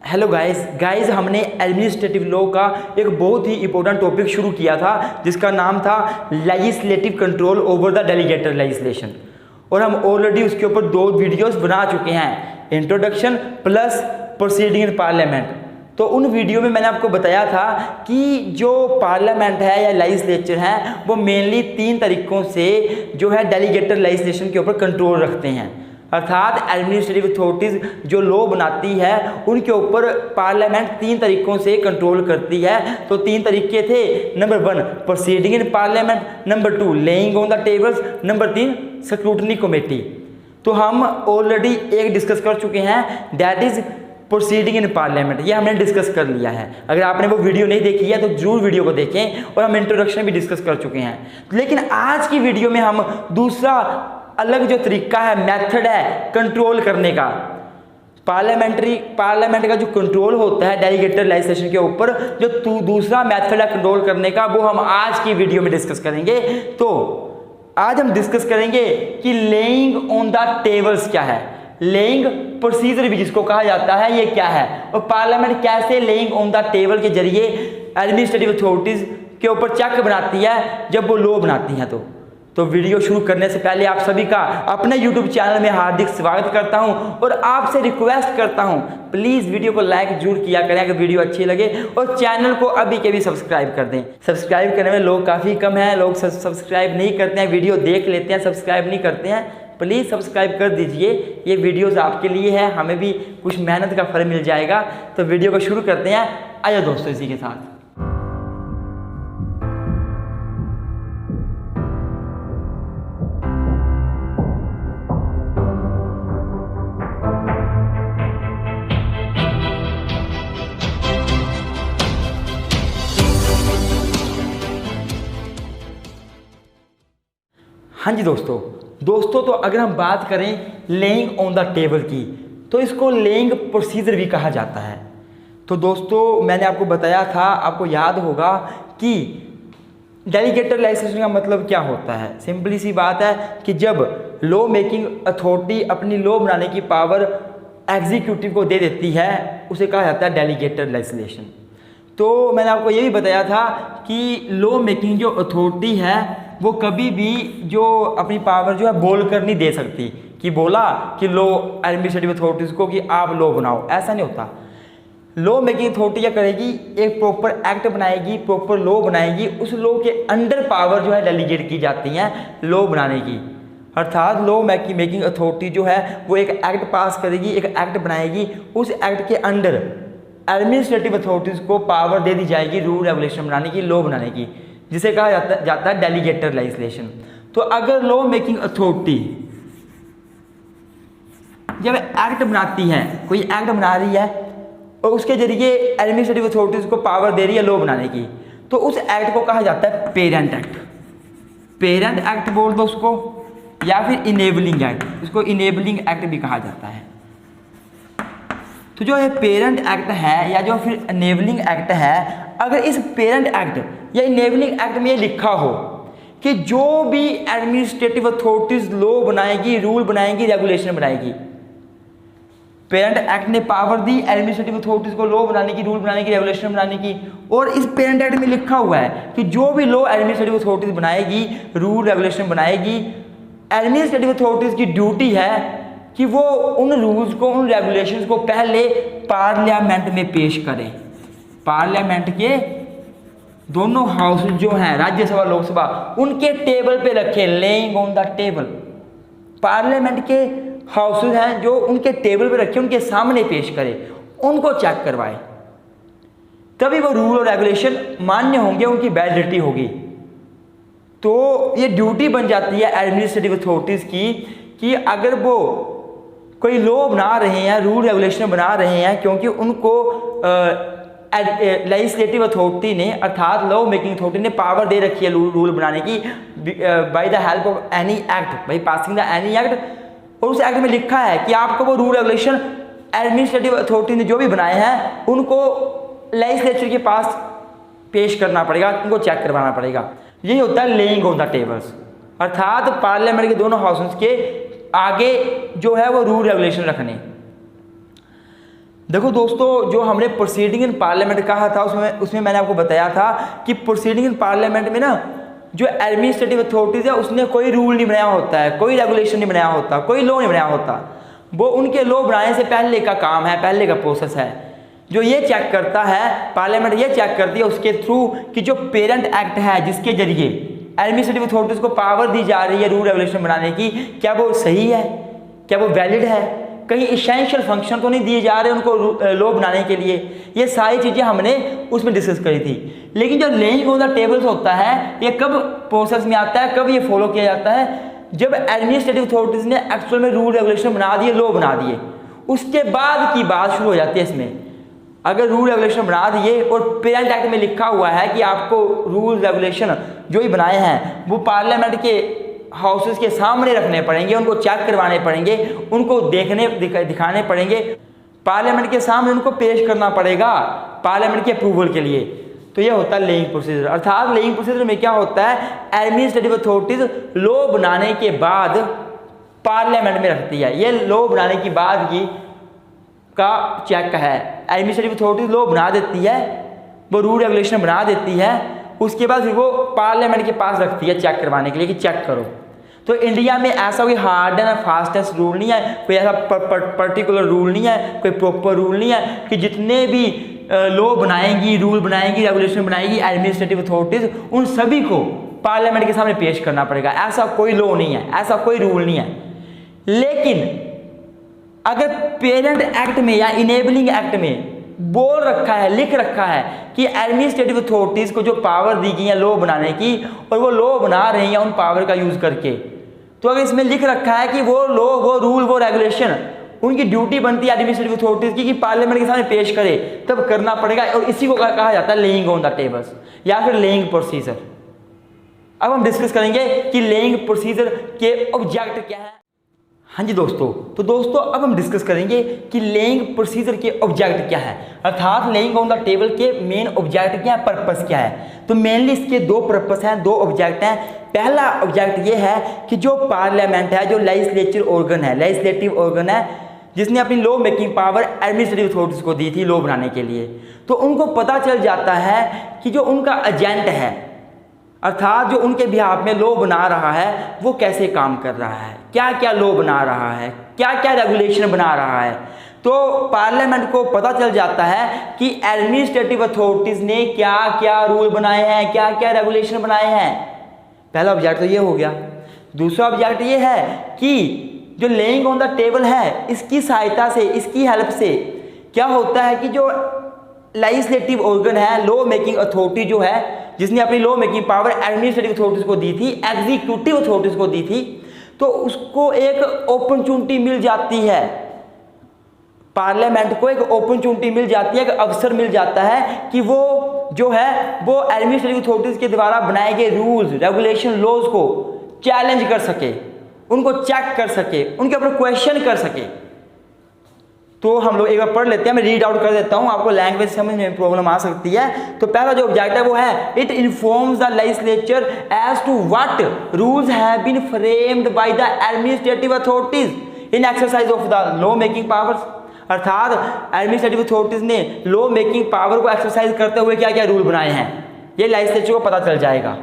Hello guys हमने administrative law का एक बहुत ही इंपॉर्टेंट टॉपिक शुरू किया था जिसका नाम था legislative control over the delegated legislation. और हम ऑलरेडी उसके ऊपर 2 वीडियोस बना चुके हैं, introduction plus proceeding in parliament. तो उन वीडियो में मैंने आपको बताया था कि जो पार्लियामेंट है या लेजिस्लेचर है वो मेनली 3 तरीक़ों से जो है डेलीगेटेड लेजिस्लेशन के ऊपर कंट्रोल रखते हैं। अर्थात एडमिनिस्ट्रेटिव अथॉरिटीज़ जो लॉ बनाती है उनके ऊपर पार्लियामेंट 3 तरीक़ों से कंट्रोल करती है। तो 3 तरीके थे, number 1 proceeding in parliament, number 2 laying on the tables, number 3 scrutiny committee. तो हम ऑलरेडी एक डिस्कस कर चुके हैं, that is proceeding in parliament. ये हमने डिस्कस कर लिया है। अगर आपने वो वीडियो नहीं देखी है तो जरूर वीडियो को देखें, और हम इंट्रोडक्शन भी डिस्कस कर चुके हैं। लेकिन आज की वीडियो में हम दूसरा अलग जो तरीका है, मेथड है कंट्रोल करने का, पार्लियामेंट का जो कंट्रोल होता है डेलीगेटेड लेजिस्लेशन के ऊपर, जो दूसरा मेथड है कंट्रोल करने का, वो हम आज की वीडियो में डिस्कस करेंगे। तो आज हम डिस्कस करेंगे कि लेइंग ऑन द टेबल्स क्या है, लेइंग प्रोसीजर भी जिसको कहा जाता है, ये क्या है, और पार्लियामेंट कैसे लेइंग ऑन द टेबल के जरिए एडमिनिस्ट्रेटिव अथॉरिटीज के ऊपर चेक बनाती है जब वो लॉ बनाती हैं। तो वीडियो शुरू करने से पहले आप सभी का अपने YouTube चैनल में हार्दिक स्वागत करता हूं, और आपसे रिक्वेस्ट करता हूं प्लीज़ वीडियो को लाइक जरूर किया करें अगर वीडियो अच्छी लगे, और चैनल को अभी के भी सब्सक्राइब कर दें। सब्सक्राइब करने में लोग काफ़ी कम हैं, लोग सब्सक्राइब नहीं करते हैं, वीडियो देख लेते हैं, सब्सक्राइब नहीं करते हैं। प्लीज़ सब्सक्राइब कर दीजिए, ये वीडियोज़ आपके लिए है, हमें भी कुछ मेहनत का फल मिल जाएगा। तो वीडियो को शुरू करते हैं, आइए दोस्तों इसी के साथ। हाँ जी दोस्तों तो अगर हम बात करें लेइंग ऑन द टेबल की, तो इसको लेइंग प्रोसीजर भी कहा जाता है। तो दोस्तों मैंने आपको बताया था, आपको याद होगा कि डेलीगेटेड लेजिस्लेशन का मतलब क्या होता है। सिंपली सी बात है कि जब लॉ मेकिंग अथॉरिटी अपनी लॉ बनाने की पावर एग्जीक्यूटिव को दे देती है, उसे कहा जाता है डेलीगेटेड लेजिस्लेशन। तो मैंने आपको ये भी बताया था कि लॉ मेकिंग जो अथॉरिटी है वो कभी भी जो अपनी पावर जो है बोल कर नहीं दे सकती, कि बोला कि लॉ एडमिनिस्ट्रेटिव अथॉरिटीज़ को कि आप लॉ बनाओ, ऐसा नहीं होता। लॉ मेकिंग अथॉरिटी क्या करेगी, एक प्रॉपर एक्ट बनाएगी, प्रॉपर लॉ बनाएगी, उस लॉ के अंडर पावर जो है डेलीगेट की जाती हैं लॉ बनाने की। अर्थात लॉ मेकिंग अथॉरिटी जो है वो एक एक्ट पास करेगी, एक एक्ट बनाएगी, उस एक्ट के अंडर एडमिनिस्ट्रेटिव अथॉरिटीज़ को पावर दे दी जाएगी रूल रेगुलेशन बनाने की, लॉ बनाने की, जिसे कहा जाता है डेलीगेटेड लेजिस्लेशन। तो अगर लॉ मेकिंग अथॉरिटी जब एक्ट बनाती है, कोई एक्ट बना रही है और उसके जरिए एडमिनिस्ट्रेटिव अथॉरिटीज़ को पावर दे रही है लॉ बनाने की, तो उस एक्ट को कहा जाता है पेरेंट एक्ट। पेरेंट एक्ट बोल दो उसको, या फिर इनेबलिंग एक्ट, इसको इनेबलिंग एक्ट भी कहा जाता है। तो जो ये पेरेंट एक्ट है या जो फिर इनेबलिंग एक्ट है, अगर इस पेरेंट एक्ट या इनेबलिंग एक्ट में ये लिखा हो कि जो भी एडमिनिस्ट्रेटिव अथॉरिटीज लॉ बनाएगी, रूल बनाएगी, रेगुलेशन बनाएगी, पेरेंट एक्ट ने पावर दी एडमिनिस्ट्रेटिव अथॉरिटीज को लॉ बनाने की, रूल बनाने की, रेगुलेशन बनाने की, और इस पेरेंट एक्ट में लिखा हुआ है कि जो भी लॉ एडमिनिस्ट्रेटिव अथॉरिटीज बनाएगी, रूल रेगुलेशन बनाएगी, एडमिनिस्ट्रेटिव अथॉरिटीज की ड्यूटी है कि वो उन रूल्स को, उन रेगुलेशंस को पहले पार्लियामेंट में पेश करें। पार्लियामेंट के दोनों हाउस जो हैं, राज्यसभा लोकसभा, उनके टेबल पे रखें, laying on the table. Parliament के हाउसेज हैं जो उनके टेबल पे रखें, उनके सामने पेश करें, उनको चेक करवाएं, तभी वो रूल और रेगुलेशन मान्य होंगे, उनकी वैलिडिटी होगी। तो ये ड्यूटी बन जाती है एडमिनिस्ट्रेटिव अथॉरिटीज़ की कि अगर वो कोई लॉ बना रहे हैं, रूल रेगुलेशन बना रहे हैं, क्योंकि उनको लेजिस्लेटिव अथॉरिटी ने, अर्थात लॉ मेकिंग अथॉरिटी ने पावर दे रखी है रूल बनाने की by the help of any act, by passing the any act, और उस एक्ट में लिखा है कि आपको वो रूल रेगुलेशन एडमिनिस्ट्रेटिव अथॉरिटी ने जो भी बनाए हैं उनको लेजिस्लेचर के पास पेश करना पड़ेगा, उनको चेक करवाना पड़ेगा। यही होता है लेइंग ऑन द टेबल्स। अर्थात पार्लियामेंट के दोनों हाउसेस के आगे जो है वो रूल रेगुलेशन रखने। देखो दोस्तों, जो हमने प्रोसीडिंग इन पार्लियामेंट कहा था उसमें मैंने आपको बताया था कि प्रोसीडिंग इन पार्लियामेंट में ना जो एडमिनिस्ट्रेटिव अथॉरिटीज़ है उसने कोई रूल नहीं बनाया होता है, कोई रेगुलेशन नहीं बनाया होता, कोई लॉ नहीं बनाया होता। वो उनके लॉ बनाने से पहले का काम है, पहले का प्रोसेस है। जो ये चेक करता है, पार्लियामेंट ये चेक करती है उसके थ्रू कि जो पेरेंट एक्ट है जिसके जरिए एडमिनिस्ट्रेटिव अथॉरिटीज़ को पावर दी जा रही है रूल रेगुलेशन बनाने की, क्या वो सही है, क्या वो वैलिड है, कहीं इसेंशियल फंक्शन तो नहीं दिए जा रहे उनको लॉ बनाने के लिए। ये सारी चीज़ें हमने उसमें डिस्कस करी थी। लेकिन जो लेइंग ऑन द टेबल्स होता है, ये कब प्रोसेस में आता है, कब ये फॉलो किया जाता है? जब एडमिनिस्ट्रेटिव अथॉरिटीज़ ने एक्चुअल में रूल रेगुलेशन बना दिए, लॉ बना दिए, उसके बाद की बात शुरू हो जाती है इसमें। अगर रूल रेगुलेशन बना दिए और पेरेंट एक्ट में लिखा हुआ है कि आपको रूल रेगुलेशन जो ही बनाए हैं वो पार्लियामेंट के हाउसेस के सामने रखने पड़ेंगे, उनको चेक करवाने पड़ेंगे, उनको दिखाने पड़ेंगे, पार्लियामेंट के सामने उनको पेश करना पड़ेगा पार्लियामेंट के अप्रूवल के लिए। तो ये होता है लेइंग प्रोसीजर। अर्थात लेइंग प्रोसीजर में क्या होता है, एडमिनिस्ट्रेटिव अथॉरिटीज लॉ बनाने के बाद पार्लियामेंट में रखती है। ये लॉ बनाने की बाद की का चेक है। एडमिनिस्ट्रेटिव अथॉरिटीज लॉ बना देती है, वो रूल रेगुलेशन बना देती है, उसके बाद फिर वो पार्लियामेंट के पास रखती है चेक करवाने के लिए कि चेक करो। तो इंडिया में ऐसा कोई हार्ड एंड फास्टेस्ट रूल नहीं है, कोई ऐसा पर्टिकुलर रूल नहीं है, कोई प्रॉपर रूल नहीं है कि जितने भी लॉ बनाएंगी, रूल बनाएंगी, रेगुलेशन बनाएगी एडमिनिस्ट्रेटिव अथॉरिटीज, उन सभी को पार्लियामेंट के सामने पेश करना पड़ेगा। ऐसा कोई लॉ नहीं है, ऐसा कोई रूल नहीं है। लेकिन अगर पेरेंट एक्ट में या इनेबलिंग एक्ट में बोल रखा है, लिख रखा है कि एडमिनिस्ट्रेटिव अथॉरिटीज को जो पावर दी गई है लॉ बनाने की, और वो लॉ बना रही है उन पावर का यूज करके, तो अगर इसमें लिख रखा है कि वो लॉ, वो रूल, वो रेगुलेशन उनकी ड्यूटी बनती है एडमिनिस्ट्रेटिव अथॉरिटीज की कि पार्लियामेंट के सामने पेश करे, तब करना पड़ेगा। और इसी को कहा जाता है लेइंग ऑन द टेबल्स या फिर लेइंग प्रोसीजर। अब हम डिस्कस करेंगे कि लेइंग प्रोसीजर के ऑब्जेक्ट क्या है। हाँ जी दोस्तों, तो दोस्तों अब हम डिस्कस करेंगे कि लेइंग प्रोसीजर के ऑब्जेक्ट क्या है, अर्थात लेइंग ऑन द टेबल के मेन ऑब्जेक्ट क्या है, पर्पस क्या है। तो मेनली इसके दो पर्पस हैं, दो ऑब्जेक्ट हैं। पहला ऑब्जेक्ट ये है कि जो पार्लियामेंट है, जो लेजिस्लेटिव ऑर्गन है, लेजिस्लेटिव ऑर्गन है, जिसने अपनी law making power administrative authorities को दी थी लॉ बनाने के लिए, तो उनको पता चल जाता है कि जो उनका एजेंट है, अर्थात जो उनके बिहाफ में लॉ बना रहा है, वो कैसे काम कर रहा है, क्या क्या लॉ बना रहा है, क्या क्या रेगुलेशन बना रहा है। तो पार्लियामेंट को पता चल जाता है कि एडमिनिस्ट्रेटिव अथॉरिटीज ने क्या क्या रूल बनाए हैं, क्या क्या रेगुलेशन बनाए हैं। पहला ऑब्जेक्ट तो ये हो गया। दूसरा ऑब्जेक्ट ये है कि जो लेइंग ऑन द टेबल है, इसकी सहायता से, इसकी हेल्प से क्या होता है कि जो लेजिस्लेटिव ऑर्गन है, लॉ मेकिंग अथॉरिटी जो है, जिसने अपनी law making power administrative authorities को दी थी, एग्जीक्यूटिव अथॉरिटीज को दी थी, तो उसको एक अपॉर्चुनिटी मिल जाती है, पार्लियामेंट को एक अपॉर्चुनिटी मिल जाती है, एक अवसर मिल जाता है कि वो जो है वो एडमिनिस्ट्रेटिव अथॉरिटीज के द्वारा बनाए गए रूल्स, रेगुलेशन, लॉज को चैलेंज कर सके, उनको चेक कर सके, उनके ऊपर क्वेश्चन कर सके। तो हम लोग एक बार पढ़ लेते हैं, मैं रीड आउट कर देता हूं, आपको लैंग्वेज समझने में प्रॉब्लम आ सकती है। तो पहला जो ऑब्जेक्ट है वो है, it informs the legislature as to what rules have been framed by the administrative authorities in exercise of the law making powers. अर्थात एडमिनिस्ट्रेटिव अथॉरिटीज ने लॉ मेकिंग पावर को एक्सरसाइज करते हुए क्या क्या रूल बनाए हैं, ये लेजिस्लेचर को पता चल जाएगा।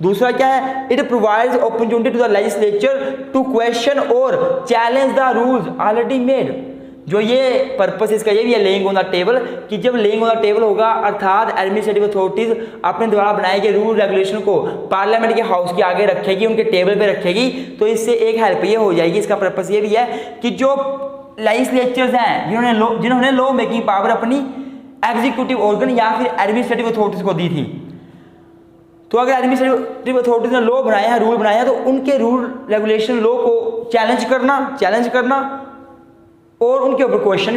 दूसरा क्या है, it provides opportunity to the legislature to question और challenge the rules already made. जो ये पर्पस इसका ये भी है लेइंग ऑन द टेबल, कि जब लेइंग ऑन द टेबल होगा, अर्थात एडमिनिस्ट्रेटिव अथॉरिटीज अपने द्वारा बनाए गए रूल रेगुलेशन को पार्लियामेंट के हाउस के आगे रखेगी, उनके टेबल पे रखेगी, तो इससे एक हेल्प ये हो जाएगी। इसका पर्पस ये भी है कि जो लेजिस्लेचर्स हैं, जिन्होंने लॉ मेकिंग पावर अपनी एग्जीक्यूटिव ऑर्गन या फिर एडमिनिस्ट्रेटिव अथॉरिटीज को दी थी, तो अगर एडमिनिस्ट्रेटिव अथॉरिटीज ने लॉ बनाए हैं, रूल बनाए हैं, तो उनके रूल रेगुलेशन लॉ को चैलेंज करना और उनके ऊपर क्वेश्चन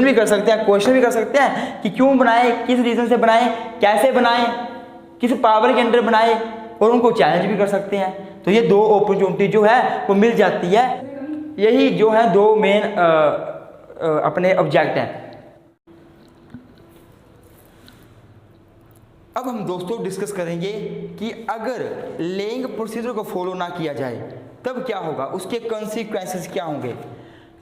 भी कर सकते हैं कि क्यों बनाए, किस रीजन से बनाए, कैसे बनाए, किस पावर के अंडर बनाए, और उनको चैलेंज भी कर सकते हैं। तो ये दो अपॉर्चुनिटी जो है वो मिल जाती है। यही जो है दो मेन अपने ऑब्जेक्ट हैं। अब हम दोस्तों डिस्कस करेंगे कि अगर लेइंग प्रोसीजर को फॉलो ना किया जाए तब क्या होगा, उसके कॉन्सिक्वेंसेस क्या होंगे।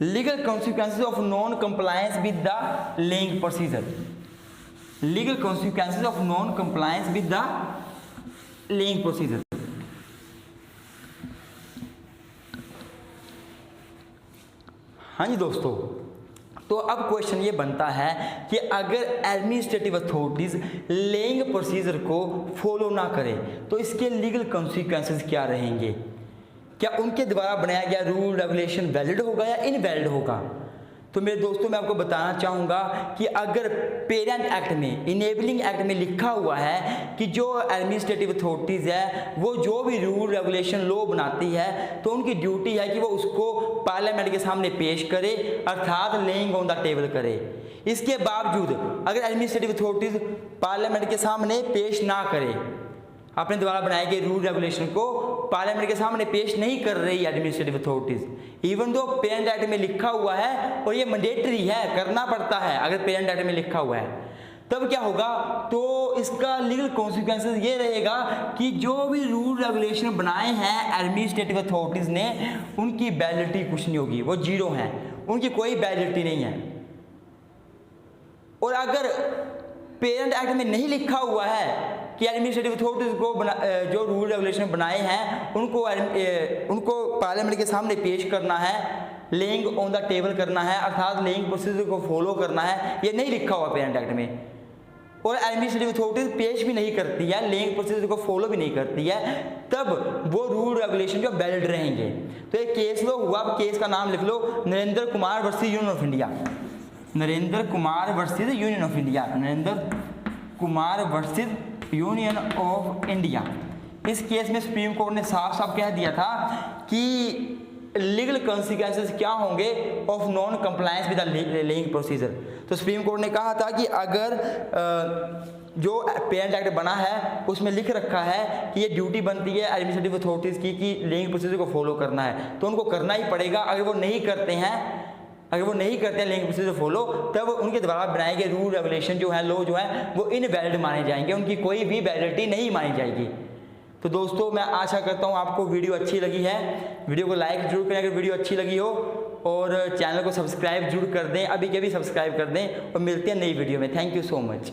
Legal consequences of non compliance with the laying procedure, legal consequences of non compliance with the laying procedure. हाँ जी दोस्तों, तो अब क्वेश्चन ये बनता है कि अगर एडमिनिस्ट्रेटिव अथॉरिटीज लेइंग प्रोसीजर को फॉलो ना करें तो इसके लीगल कॉन्सिक्वेंसेस क्या रहेंगे? क्या उनके द्वारा बनाया गया रूल रेगुलेशन वैलिड होगा या इनवैलिड होगा? तो मेरे दोस्तों मैं आपको बताना चाहूँगा कि अगर पेरेंट एक्ट में, इनेबलिंग एक्ट में लिखा हुआ है कि जो एडमिनिस्ट्रेटिव अथॉरिटीज़ है वो जो भी रूल रेगुलेशन लॉ बनाती है तो उनकी ड्यूटी है कि वो उसको पार्लियामेंट के सामने पेश करे, अर्थात लेइंग ऑन द टेबल करे। इसके बावजूद अगर एडमिनिस्ट्रेटिव अथॉरिटीज़ पार्लियामेंट के सामने पेश ना करे, अपने द्वारा बनाए गए रूल रेगुलेशन को पार्लियामेंट के सामने पेश नहीं कर रही administrative authorities, even though parent act में लिखा हुआ है और ये मैंडेटरी है, करना पड़ता है अगर पेरेंट एक्ट में लिखा हुआ है, तब क्या होगा? तो इसका लीगल कॉन्सिक्वेंसेस ये रहेगा कि जो भी रूल रेगुलेशन बनाए हैं एडमिनिस्ट्रेटिव अथॉरिटीज ने उनकी वैलिडिटी कुछ नहीं होगी, वो जीरो हैं, उनकी कोई वैलिडिटी नहीं है। और अगर पेरेंट एक्ट में नहीं लिखा हुआ है कि एडमिनिस्ट्रेटिव अथॉरिटीज को जो रूल रेगुलेशन बनाए हैं उनको पार्लियामेंट के सामने पेश करना है, लेइंग ऑन द टेबल करना है, अर्थात लेइंग प्रोसीजर को फॉलो करना है, ये नहीं लिखा हुआ पेरेंट एक्ट में, और एडमिनिस्ट्रेटिव अथॉरिटीज पेश भी नहीं करती है, लेइंग प्रोसीजर को फॉलो भी नहीं करती है, तब वो रूल रेगुलेशन जो वैलिड रहेंगे। तो एक केस लो हुआ, अब केस का नाम लिख लो, Narendra Kumar versus Union of India, Narendra Kumar versus Union of India, Narendra Kumar versus Union of India. इस केस में सुप्रीम कोर्ट ने साफ साफ कह दिया था कि लीगल कॉन्सिक्वेंसेस क्या होंगे of non compliance with the laying procedure. तो सुप्रीम कोर्ट ने कहा था कि अगर जो पेरेंट एक्ट बना है उसमें लिख रखा है कि ये ड्यूटी बनती है एडमिनिस्ट्रेटिव अथॉरिटीज़ की कि लेइंग प्रोसीजर को फॉलो करना है, तो उनको करना ही पड़ेगा। अगर वो नहीं करते हैं लेइंग प्रोसीजर फॉलो, तब उनके द्वारा बनाए गए रूल रेगुलेशन जो है, लॉ जो है, वो इनवैलिड माने जाएंगे, उनकी कोई भी वैलिडिटी नहीं मानी जाएगी। तो दोस्तों मैं आशा करता हूँ आपको वीडियो अच्छी लगी है, वीडियो को लाइक जरूर करें अगर वीडियो अच्छी लगी हो, और चैनल को सब्सक्राइब जरूर कर दें, अभी के भी सब्सक्राइब कर दें, और मिलते हैं नई वीडियो में। Thank you so much.